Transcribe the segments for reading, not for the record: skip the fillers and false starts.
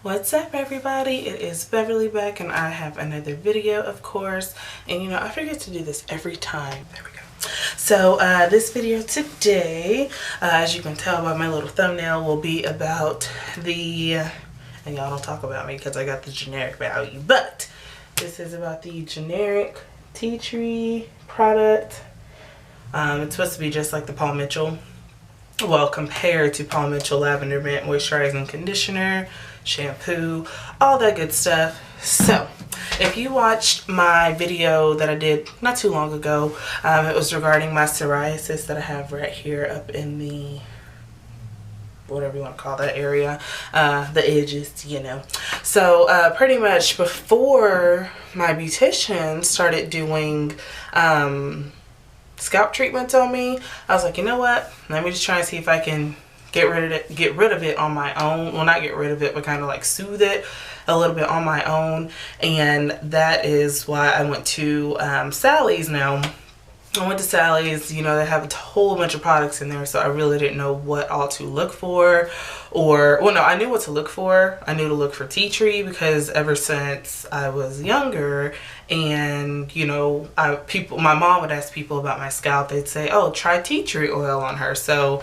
What's up, everybody? It is Beverly back, and I have another video, of course. And you know, I forget to do this every time. There we go. So this video today, as you can tell by my little thumbnail, will be about the, and y'all don't talk about me because I got the generic value, but this is about the generic tea tree product. It's supposed to be just like the Paul Mitchell. Well, compared to Paul Mitchell Lavender Mint Moisturizing Conditioner, shampoo, all that good stuff. So, if you watched my video that I did not too long ago, it was regarding my psoriasis that I have right here up in the, whatever you want to call that area, the edges, you know. So, pretty much before my beautician started doing scalp treatments on me, I was like, you know what, let me just try and see if I can get rid of it on my own. Well, not get rid of it, but kind of like soothe it a little bit on my own. And that is why I went to Sally's. Now, I went to Sally's, you know, they have a whole bunch of products in there, so I really didn't know what all to look for. Or, well, no, I knew what to look for. I knew to look for tea tree because ever since I was younger, and you know, my mom would ask people about my scalp. They'd say, oh, try tea tree oil on her. So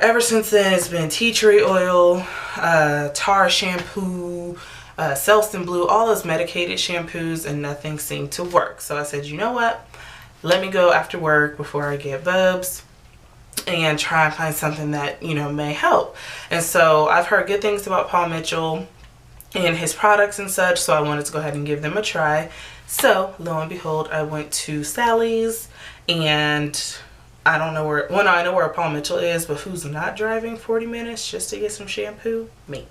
ever since then, it's been tea tree oil, tar shampoo, Selsun Blue, all those medicated shampoos, and nothing seemed to work. So I said, you know what? Let me go after work before I get bubs and try and find something that, you know, may help. And so I've heard good things about Paul Mitchell and his products and such, so I wanted to go ahead and give them a try. So lo and behold, I went to Sally's, and I don't know where, well, no, I know where Paul Mitchell is, but who's not driving 40 minutes just to get some shampoo? Me.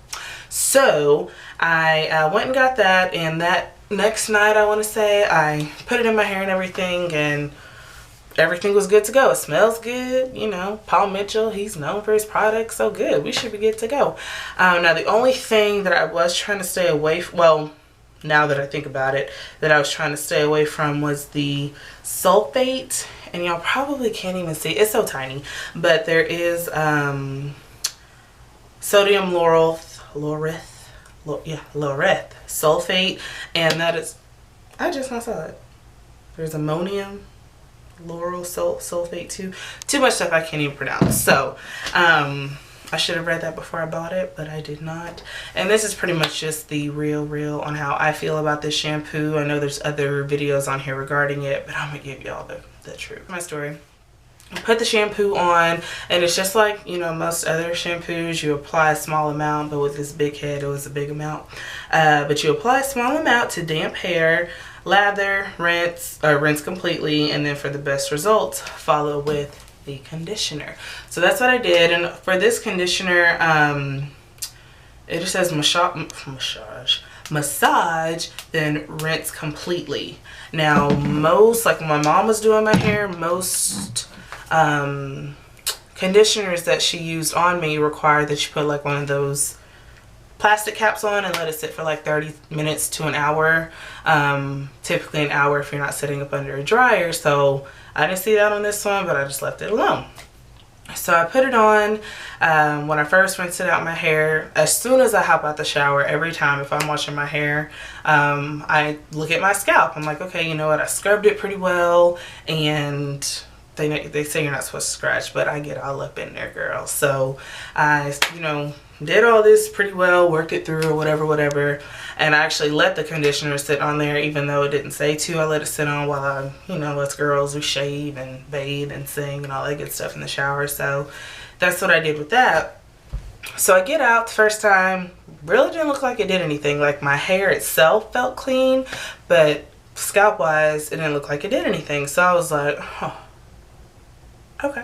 So I went and got that, and that next night, I want to say, I put it in my hair and everything, and everything was good to go. It smells good, you know. Paul Mitchell, he's known for his products, so good. We should be good to go. Now, the only thing that I was trying to stay away from, well, now that I think about it, that I was trying to stay away from was the sulfate. And y'all probably can't even see. It's so tiny. But there is sodium laureth sulfate. And that is, I just now saw it. There's ammonium lauryl sulfate too. Too much stuff I can't even pronounce. So, I should have read that before I bought it, but I did not. And this is pretty much just the real on how I feel about this shampoo. I know there's other videos on here regarding it, but I'm going to give y'all the truth. My story. I put the shampoo on, and it's just like, you know, most other shampoos. You apply a small amount, but with this big head, it was a big amount. But you apply a small amount to damp hair, lather, rinse completely, and then for the best results, follow with the conditioner. So that's what I did. And for this conditioner, it just says massage, then rinse completely. Now, most, like when my mom was doing my hair, most conditioners that she used on me require that you put like one of those plastic caps on and let it sit for like 30 minutes to an hour. Typically an hour if you're not sitting up under a dryer. So I didn't see that on this one, but I just left it alone. So I put it on when I first rinsed it out my hair. As soon as I hop out the shower, every time if I'm washing my hair, I look at my scalp. I'm like, okay, you know what? I scrubbed it pretty well, and they say you're not supposed to scratch, but I get all up in there, girl. So I, you know, did all this pretty well, worked it through or whatever, and I actually let the conditioner sit on there even though it didn't say to. I let it sit on while I, you know, us girls, we shave and bathe and sing and all that good stuff in the shower. So that's what I did with that. So I get out the first time, really didn't look like it did anything. Like my hair itself felt clean, but scalp wise, it didn't look like it did anything. So I was like, oh, okay.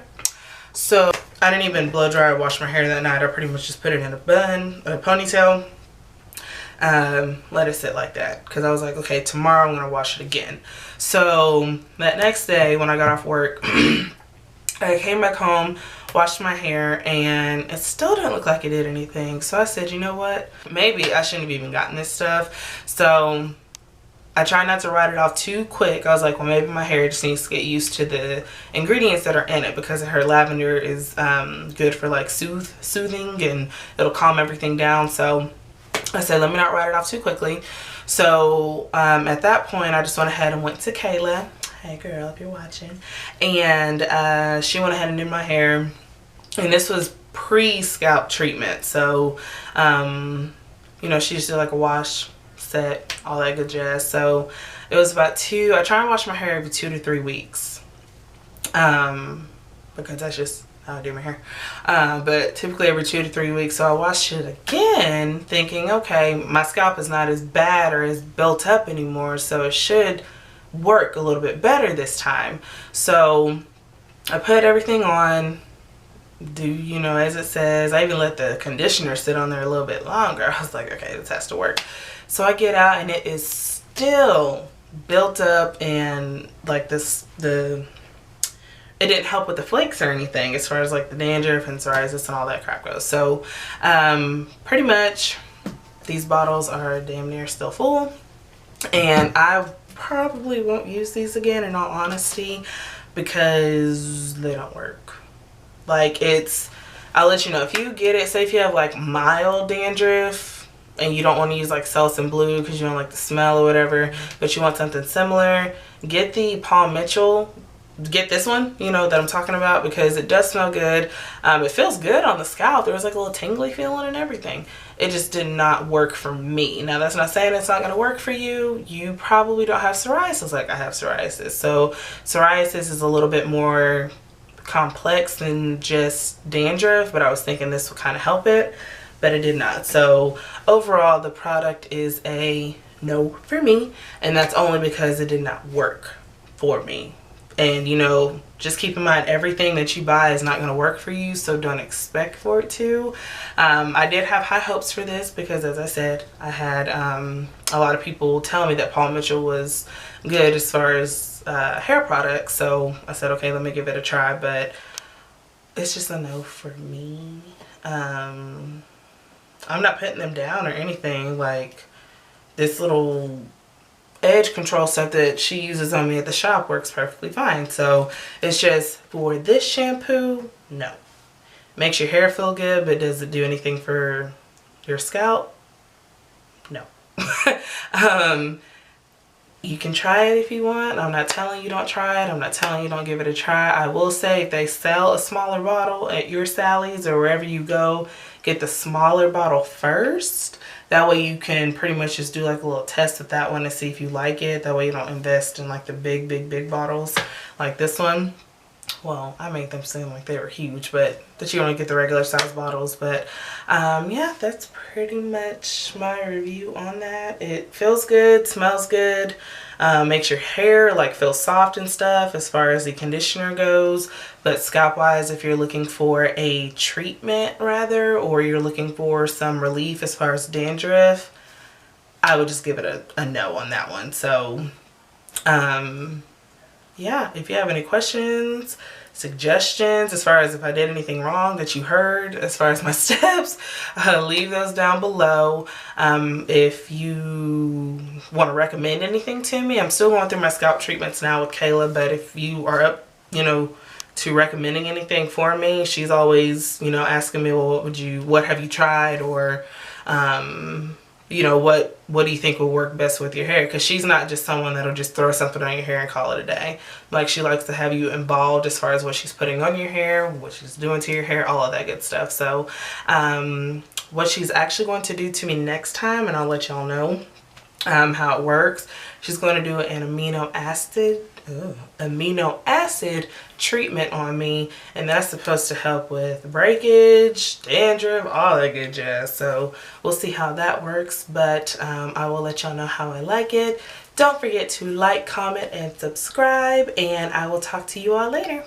So I didn't even blow dry or wash my hair that night. I pretty much just put it in a bun, a ponytail, let it sit like that. Because I was like, okay, tomorrow I'm going to wash it again. So that next day when I got off work, I came back home, washed my hair, and it still didn't look like it did anything. So I said, you know what? Maybe I shouldn't have even gotten this stuff. So I try not to write it off too quick. I was like, well, maybe my hair just needs to get used to the ingredients that are in it, because her lavender is good for like soothing, and it'll calm everything down. So I said, let me not write it off too quickly. So at that point, I just went ahead and went to Kayla. Hey girl, if you're watching. And she went ahead and did my hair. And this was pre-scalp treatment. So, you know, she just did like a wash, set, all that good jazz. So it was about I try and wash my hair every 2 to 3 weeks. Because that's just how I do my hair. But typically every 2 to 3 weeks. So I washed it again thinking, okay, my scalp is not as bad or as built up anymore. So it should work a little bit better this time. So I put everything on, you know, as it says. I even let the conditioner sit on there a little bit longer. I was like, okay, this has to work. So I get out and it is still built up, and like it didn't help with the flakes or anything as far as like the dandruff and psoriasis and all that crap goes. So pretty much these bottles are damn near still full, and I probably won't use these again in all honesty because they don't work. Like, I'll let you know, if you get it, say if you have like mild dandruff and you don't want to use like Selsun Blue because you don't like the smell or whatever, but you want something similar, get the Paul Mitchell. Get this one, you know, that I'm talking about, because it does smell good. It feels good on the scalp. There was like a little tingly feeling and everything. It just did not work for me. Now, that's not saying it's not going to work for you. You probably don't have psoriasis like I have psoriasis. So psoriasis is a little bit more complex than just dandruff, but I was thinking this would kind of help it, but it did not. So overall, the product is a no for me, and that's only because it did not work for me. And, you know, just keep in mind, everything that you buy is not going to work for you, so don't expect for it to. I did have high hopes for this because, as I said, I had a lot of people tell me that Paul Mitchell was good as far as hair products. So I said, okay, let me give it a try, but it's just a no for me. I'm not putting them down or anything. Like, this little edge control stuff that she uses on me at the shop works perfectly fine. So it's just, for this shampoo, no. Makes your hair feel good, but does it do anything for your scalp? No. You can try it if you want. I'm not telling you don't try it. I'm not telling you don't give it a try. I will say, if they sell a smaller bottle at your Sally's or wherever you go, get the smaller bottle first. That way you can pretty much just do like a little test of that one to see if you like it. That way you don't invest in like the big bottles like this one. Well, I made them seem like they were huge, but that you only get the regular size bottles. But yeah, that's pretty much my review on that. It feels good, smells good, makes your hair like feel soft and stuff as far as the conditioner goes. But scalp wise, if you're looking for a treatment rather, or you're looking for some relief as far as dandruff, I would just give it a no on that one. So yeah, if you have any questions, suggestions, as far as if I did anything wrong that you heard as far as my steps, leave those down below. If you want to recommend anything to me, I'm still going through my scalp treatments now with Kayla, but if you are up, you know, to recommending anything for me, she's always, you know, asking me, well, what have you tried, or you know, what do you think will work best with your hair? Because she's not just someone that'll just throw something on your hair and call it a day. Like, she likes to have you involved as far as what she's putting on your hair, what she's doing to your hair, all of that good stuff. So what she's actually going to do to me next time, and I'll let y'all know how it works, she's going to do an amino acid treatment on me, and that's supposed to help with breakage, dandruff, all that good jazz. So we'll see how that works, but I will let y'all know how I like it. Don't forget to like, comment, and subscribe, and I will talk to you all later.